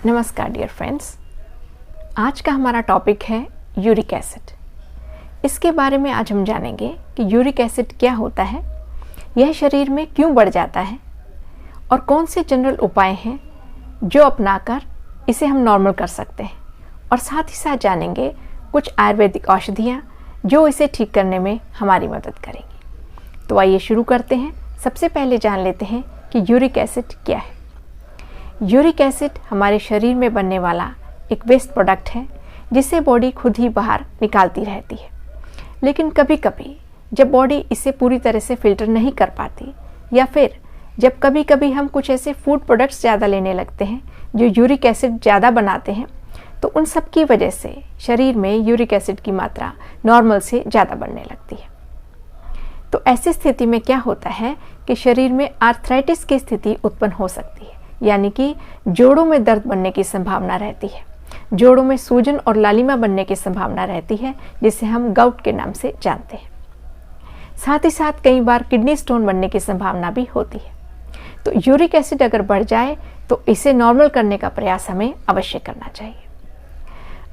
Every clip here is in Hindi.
नमस्कार डियर फ्रेंड्स, आज का हमारा टॉपिक है यूरिक एसिड। इसके बारे में आज हम जानेंगे कि यूरिक एसिड क्या होता है, यह शरीर में क्यों बढ़ जाता है और कौन से जनरल उपाय हैं जो अपनाकर इसे हम नॉर्मल कर सकते हैं। और साथ ही साथ जानेंगे कुछ आयुर्वेदिक औषधियाँ जो इसे ठीक करने में हमारी मदद करेंगी। तो आइए शुरू करते हैं। सबसे पहले जान लेते हैं कि यूरिक एसिड क्या है। यूरिक एसिड हमारे शरीर में बनने वाला एक वेस्ट प्रोडक्ट है जिसे बॉडी खुद ही बाहर निकालती रहती है। लेकिन कभी कभी जब बॉडी इसे पूरी तरह से फिल्टर नहीं कर पाती या फिर जब कभी कभी हम कुछ ऐसे फूड प्रोडक्ट्स ज़्यादा लेने लगते हैं जो यूरिक एसिड ज़्यादा बनाते हैं, तो उन सब की वजह से शरीर में यूरिक एसिड की मात्रा नॉर्मल से ज़्यादा बढ़ने लगती है। तो ऐसी स्थिति में क्या होता है कि शरीर में आर्थराइटिस की स्थिति उत्पन्न हो सकती है, यानी कि जोड़ों में दर्द बनने की संभावना रहती है। जोड़ों में सूजन और लालिमा बनने की संभावना रहती है, जिसे हम गाउट के नाम से जानते हैं। साथ ही साथ कई बार किडनी स्टोन बनने की संभावना भी होती है। तो यूरिक एसिड अगर बढ़ जाए तो इसे नॉर्मल करने का प्रयास हमें अवश्य करना चाहिए।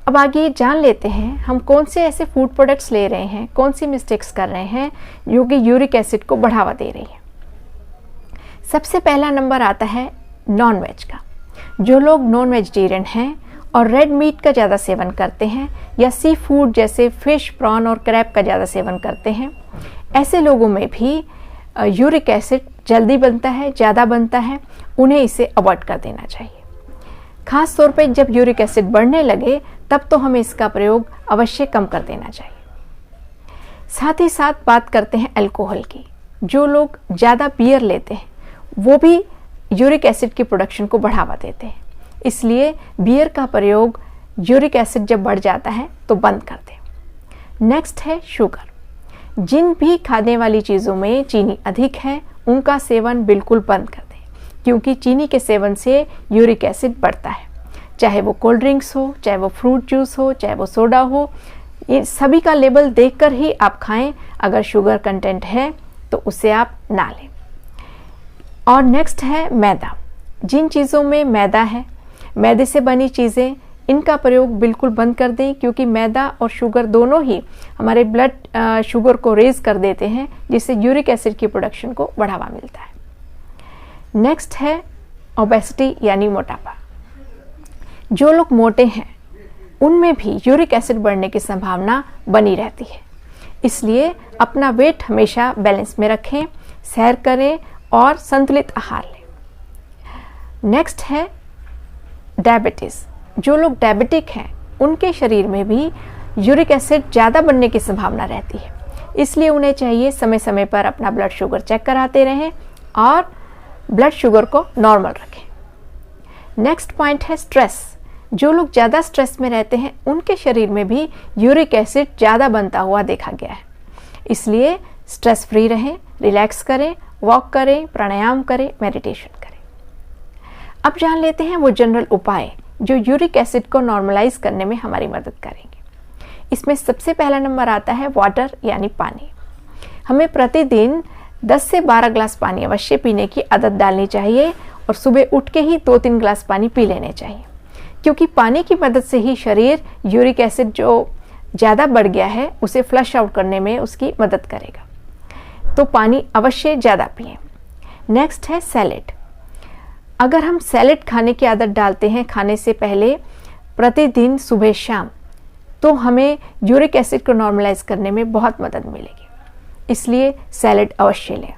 अब आगे जान लेते हैं हम कौन से ऐसे फूड प्रोडक्ट्स ले रहे हैं, कौन सी मिस्टेक्स कर रहे हैं जो कि यूरिक एसिड को बढ़ावा दे रही है। सबसे पहला नंबर आता है नॉन वेज का। जो लोग नॉन वेजिटेरियन हैं और रेड मीट का ज़्यादा सेवन करते हैं या सी फूड जैसे फिश, प्रॉन और क्रैब का ज़्यादा सेवन करते हैं, ऐसे लोगों में भी यूरिक एसिड जल्दी बनता है, ज़्यादा बनता है। उन्हें इसे अवॉइड कर देना चाहिए। खास तौर पे जब यूरिक एसिड बढ़ने लगे तब तो हमें इसका प्रयोग अवश्य कम कर देना चाहिए। साथ ही साथ बात करते हैं अल्कोहल की। जो लोग ज़्यादा बियर लेते हैं वो भी यूरिक एसिड की प्रोडक्शन को बढ़ावा देते हैं, इसलिए बियर का प्रयोग यूरिक एसिड जब बढ़ जाता है तो बंद कर दें। नेक्स्ट है शुगर। जिन भी खाने वाली चीज़ों में चीनी अधिक है उनका सेवन बिल्कुल बंद कर दें, क्योंकि चीनी के सेवन से यूरिक एसिड बढ़ता है। चाहे वो कोल्ड ड्रिंक्स हो, चाहे वो फ्रूट जूस हो, चाहे वो सोडा हो, ये सभी का लेबल देखकर ही आप खाएं। अगर शुगर कंटेंट है तो उसे आप ना लें। और नेक्स्ट है मैदा। जिन चीज़ों में मैदा है, मैदे से बनी चीज़ें, इनका प्रयोग बिल्कुल बंद कर दें, क्योंकि मैदा और शुगर दोनों ही हमारे ब्लड शुगर को रेज कर देते हैं, जिससे यूरिक एसिड की प्रोडक्शन को बढ़ावा मिलता है। नेक्स्ट है ओबेसिटी यानी मोटापा। जो लोग मोटे हैं उनमें भी यूरिक एसिड बढ़ने की संभावना बनी रहती है, इसलिए अपना वेट हमेशा बैलेंस में रखें, सैर करें और संतुलित आहार लें। नेक्स्ट है डायबिटीज़। जो लोग डायबिटिक हैं उनके शरीर में भी यूरिक एसिड ज़्यादा बनने की संभावना रहती है, इसलिए उन्हें चाहिए समय समय पर अपना ब्लड शुगर चेक कराते रहें और ब्लड शुगर को नॉर्मल रखें। नेक्स्ट पॉइंट है स्ट्रेस। जो लोग ज़्यादा स्ट्रेस में रहते हैं उनके शरीर में भी यूरिक एसिड ज़्यादा बनता हुआ देखा गया है, इसलिए स्ट्रेस फ्री रहें, रिलैक्स करें, वॉक करें, प्राणायाम करें, मेडिटेशन करें। अब जान लेते हैं वो जनरल उपाय जो यूरिक एसिड को नॉर्मलाइज करने में हमारी मदद करेंगे। इसमें सबसे पहला नंबर आता है वाटर यानी पानी। हमें प्रतिदिन 10 से 12 ग्लास पानी अवश्य पीने की आदत डालनी चाहिए और सुबह उठ के ही 2-3 ग्लास पानी पी लेने चाहिए, क्योंकि पानी की मदद से ही शरीर यूरिक एसिड जो ज़्यादा बढ़ गया है उसे फ्लश आउट करने में उसकी मदद करेगा। तो पानी अवश्य ज़्यादा पिएं। नेक्स्ट है सैलेड। अगर हम सैलेड खाने की आदत डालते हैं खाने से पहले प्रतिदिन सुबह शाम, तो हमें यूरिक एसिड को नॉर्मलाइज करने में बहुत मदद मिलेगी, इसलिए सैलेड अवश्य लें।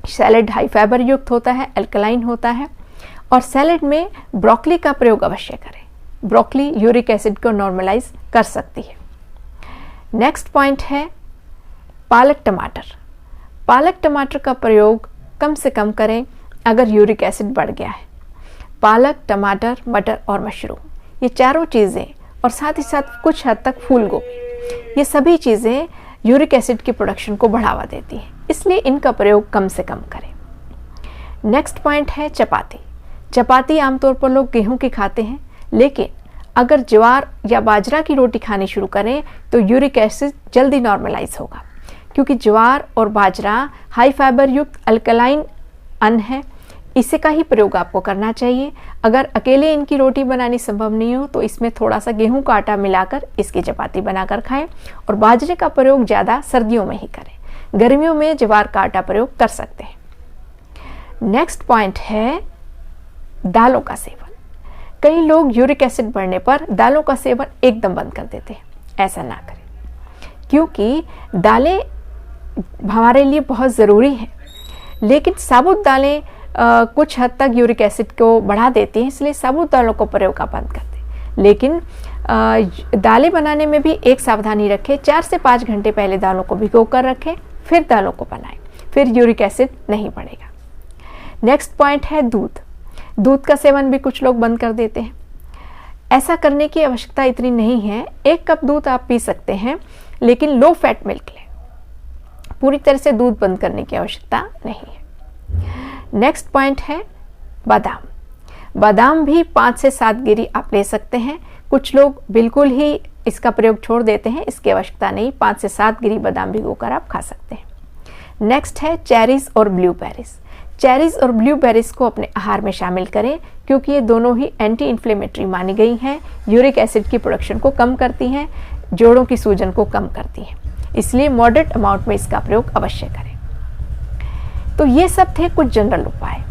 सैलेड हाई फाइबर युक्त होता है, अल्कलाइन होता है, और सैलेड में ब्रोकली का प्रयोग अवश्य करें। ब्रोकली यूरिक एसिड को नॉर्मलाइज कर सकती है। नेक्स्ट पॉइंट है पालक टमाटर। पालक टमाटर का प्रयोग कम से कम करें अगर यूरिक एसिड बढ़ गया है। पालक, टमाटर, मटर और मशरूम, ये चारों चीज़ें, और साथ ही साथ कुछ हद तक फूल गोभी, ये सभी चीज़ें यूरिक एसिड की प्रोडक्शन को बढ़ावा देती हैं, इसलिए इनका प्रयोग कम से कम करें। नेक्स्ट पॉइंट है चपाती। चपाती आमतौर पर लोग गेहूं की खाते हैं, लेकिन अगर ज्वार या बाजरा की रोटी खानी शुरू करें तो यूरिक एसिड जल्दी नॉर्मलाइज होगा, क्योंकि ज्वार और बाजरा हाई फाइबर युक्त अल्कलाइन अन्न है, इसे का ही प्रयोग आपको करना चाहिए। अगर अकेले इनकी रोटी बनानी संभव नहीं हो तो इसमें थोड़ा सा गेहूं का आटा मिलाकर इसकी चपाती बनाकर खाएं। और बाजरे का प्रयोग ज़्यादा सर्दियों में ही करें, गर्मियों में ज्वार का आटा प्रयोग कर सकते हैं। नेक्स्ट पॉइंट है दालों का सेवन। कई लोग यूरिक एसिड बढ़ने पर दालों का सेवन एकदम बंद कर देते हैं। ऐसा ना करें, क्योंकि दालें हमारे लिए बहुत ज़रूरी हैं, लेकिन साबुत दालें कुछ हद तक यूरिक एसिड को बढ़ा देती हैं, इसलिए साबुत दालों को प्रयोग आप बंद कर दें। लेकिन दालें बनाने में भी एक सावधानी रखें, 4 से 5 घंटे पहले दालों को भिगो कर रखें, फिर दालों को बनाएं, फिर यूरिक एसिड नहीं बढ़ेगा। नेक्स्ट पॉइंट है दूध। दूध का सेवन भी कुछ लोग बंद कर देते हैं। ऐसा करने की आवश्यकता इतनी नहीं है। 1 कप दूध आप पी सकते हैं, लेकिन लो फैट मिल्क लें। पूरी तरह से दूध बंद करने की आवश्यकता नहीं है। नेक्स्ट पॉइंट है बादाम। बादाम भी 5 से 7 गिरी आप ले सकते हैं। कुछ लोग बिल्कुल ही इसका प्रयोग छोड़ देते हैं, इसकी आवश्यकता नहीं। 5 से 7 गिरी बादाम भिगोकर आप खा सकते हैं। नेक्स्ट है चेरीज और ब्लूबेरीज। चेरीज और ब्लूबेरीज को अपने आहार में शामिल करें, क्योंकि ये दोनों ही एंटी इन्फ्लेमेटरी मानी गई हैं, यूरिक एसिड की प्रोडक्शन को कम करती हैं, जोड़ों की सूजन को कम करती हैं। इसलिए मॉडरेट अमाउंट में इसका प्रयोग अवश्य करें। तो ये सब थे कुछ जनरल उपाय।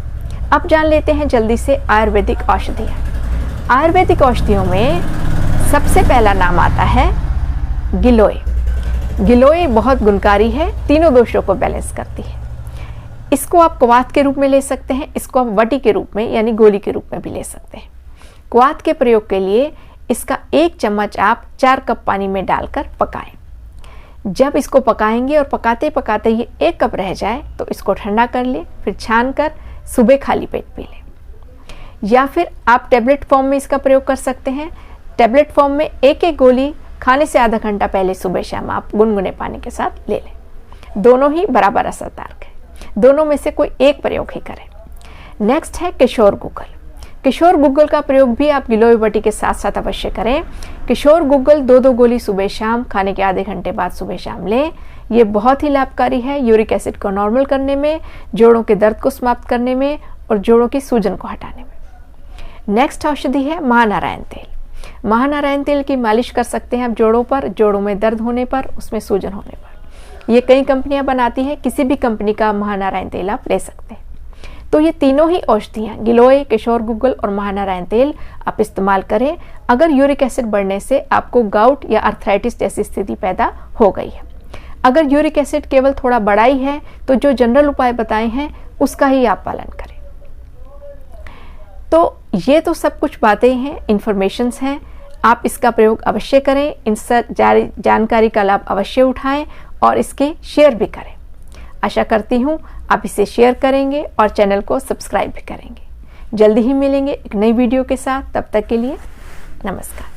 अब जान लेते हैं जल्दी से आयुर्वेदिक औषधियाँ। आयुर्वेदिक औषधियों में सबसे पहला नाम आता है गिलोय। गिलोय बहुत गुणकारी है, तीनों दोषों को बैलेंस करती है। इसको आप क्वाथ के रूप में ले सकते हैं, इसको आप वटी के रूप में यानी गोली के रूप में भी ले सकते हैं। क्वाथ के प्रयोग के लिए इसका 1 चम्मच आप 4 कप पानी में डालकर पकाएं। जब इसको पकाएंगे और पकाते पकाते ये 1 कप रह जाए तो इसको ठंडा कर ले, फिर छान कर सुबह खाली पेट पी लें। या फिर आप टैबलेट फॉर्म में इसका प्रयोग कर सकते हैं। टैबलेट फॉर्म में 1-1 गोली खाने से आधा घंटा पहले सुबह शाम आप गुनगुने पानी के साथ ले लें। दोनों ही बराबर असरदार है, दोनों में से कोई एक प्रयोग ही करें। नेक्स्ट है किशोर गुग्गल। किशोर गुग्गल का प्रयोग भी आप गिलोय वटी के साथ साथ अवश्य करें। किशोर गुग्गल 2-2 गोली सुबह शाम खाने के आधे घंटे बाद सुबह शाम लें। ये बहुत ही लाभकारी है यूरिक एसिड को नॉर्मल करने में, जोड़ों के दर्द को समाप्त करने में और जोड़ों की सूजन को हटाने में। नेक्स्ट औषधि है महानारायण तेल। महानारायण तेल की मालिश कर सकते हैं आप जोड़ों पर, जोड़ों में दर्द होने पर, उसमें सूजन होने पर। ये कई कंपनियां बनाती हैं, किसी भी कंपनी का महानारायण तेल आप ले सकते हैं। तो ये तीनों ही औषधियाँ गिलोय, किशोर गुग्गल और महानारायण तेल आप इस्तेमाल करें अगर यूरिक एसिड बढ़ने से आपको गाउट या आर्थराइटिस जैसी स्थिति पैदा हो गई है। अगर यूरिक एसिड केवल थोड़ा बढ़ा ही है तो जो जनरल उपाय बताए हैं उसका ही आप पालन करें। तो ये तो सब कुछ बातें हैं, इन्फॉर्मेशंस हैं, आप इसका प्रयोग अवश्य करें, इन जानकारी का लाभ अवश्य उठाएं और इसके शेयर भी करें। आशा करती हूँ आप इसे शेयर करेंगे और चैनल को सब्सक्राइब भी करेंगे। जल्दी ही मिलेंगे एक नई वीडियो के साथ, तब तक के लिए नमस्कार।